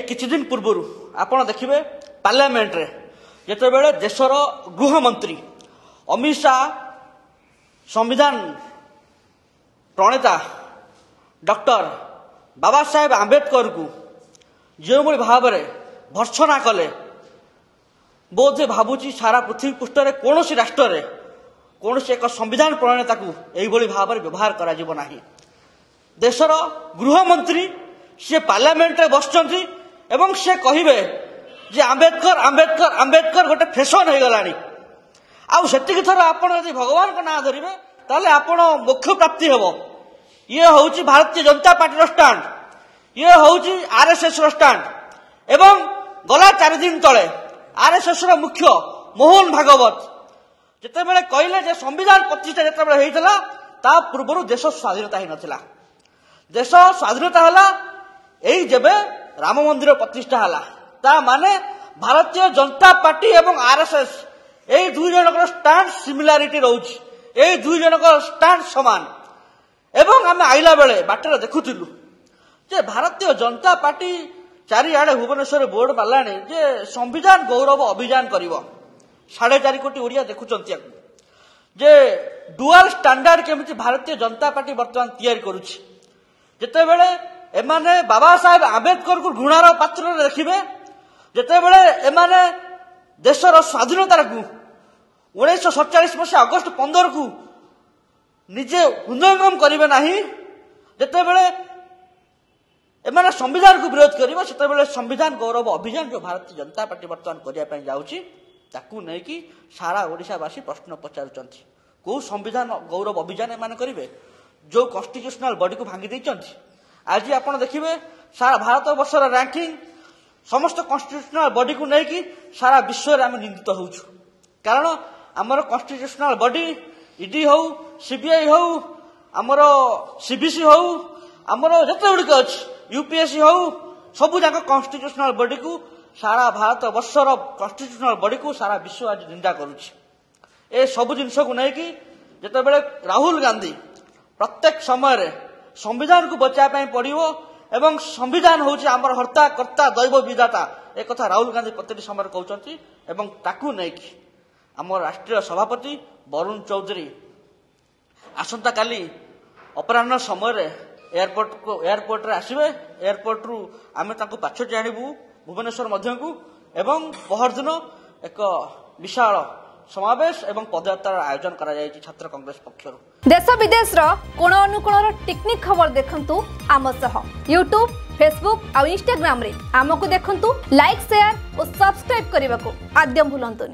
किछि दिन पूर्व आपण देखिए पार्लियामेंट रे जेतेबेले देशर गृहमंत्री अमित शाह संविधान प्रणेता डॉक्टर बाबा साहेब आंबेडकर को जो भाव में भर्सना कले बोधे भावुची सारा पृथ्वी पृष्ठ में कौन राष्ट्र में कौन एक संविधान प्रणेता को यही भाव में व्यवहार करा देशर गृहमंत्री सी पार्लियामेंट रे बसचंती एवं से कहिबे जे आंबेडकर आंबेडकर आंबेडकर गोटे फैशन हो गलानी आउ सेतिक थर आपण यदि भगवान को ना धरिबे ताले आपण मोक्ष प्राप्ति हेबो। ये होउची भारतीय जनता पार्टी रो स्टैंड, ये होउची आरएसएस रो स्टैंड एवं गला 4 दिन तळे आरएसएस रो मुख्य मोहन भागवत जेतेबेले कहले जे संविधान प्रतिष्ठा जेतेबेले हेइतला ता पूर्वरु देश स्वाधीनता ही नथिला। देश स्वाधीनता हला एई जेबे राम मंदिर प्रतिष्ठा हला ता माने भारतीय जनता पार्टी एवं आरएसएस एई दुई जनकर स्टैंड सिमिलारिटी रहउची, एई दुई जनकर स्टैंड समान एवं आमे आइला बेले बाटर देखुथिलु जे भारतीय जनता पार्टी चारिआडे भुवनेश्वर बोर्ड मारलानी जे संविधान गौरव अभियान करिवो 4.5 कोटी ओडिया देखुचंती जे डुअल स्टैंडर्ड केमिति भारतीय जनता पार्टी वर्तमान तैयारी करूची। जेतेबेले एमाने बाबा साहेब आंबेडकर को घृणार पात्र देखिबे, जेतेबेले एमाने देशर स्वाधीनता को 1947 मसीहा अगस्त 15 को निजे हृदयंगम करिवे नाही, जेतेबेले एमाने संविधान को विरोध करिवे सेतेबेले संविधान गौरव अभियान जो भारतीय जनता पार्टी वर्तमान करिया पय जाउची ताकू नै कि सारा ओडिशावासी प्रश्न पचारुचंती को संविधान गौरव अभियान एमाने करिवे जो कॉन्स्टिट्यूशनल बॉडी को भांगी देइचंती। आज आपण देखिए सारा भारत वर्षर रैंकिंग समस्त कॉन्स्टिट्यूशनल बॉडी को नहीं कि सारा विश्व में आम निंदित हो कारण आमर कॉन्स्टिट्यूशनल बॉडी ईडी हो सीबीआई हो आमर सीबीसी हो आमर जिते गुड़िक अच्छी यूपीएससी हो सबू जाक कॉन्स्टिट्यूशनल बॉडी को सारा भारत वर्षर कॉन्स्टिट्यूशनल बॉडी को सारा विश्व आज निंदा करुच्ची। सबू जिनस को नहीं कि जितेबेले राहुल गांधी प्रत्येक समय संविधान को बचाई पड़ो एवं संविधान हूँ आमर हर्ता कर्ता दैव विधाता एक कथा राहुल गांधी प्रत्येक समय कहते एवं ताकू नहीं आम राष्ट्रीय सभापति वरुण चौधरी आसंता काली अपराह्न समय एयरपोर्ट रे आसवे एयरपोर्ट रु आम पाछटी आणबू भुवनेश्वर मध्य को एवं पहर दिन एक विशाल समावेश एवं पदयात्रार आयोजन करा जायछि छात्र कांग्रेस पक्षरु। देश विदेश रो कोण अनुकोणर टेक्निक खबर देखंतु आम सह यूट्यूब फेसबुक और इंस्टाग्राम रे आमको देखंतु लाइक शेयर और सब्सक्राइब करने को आद्यम भूलंतुनी।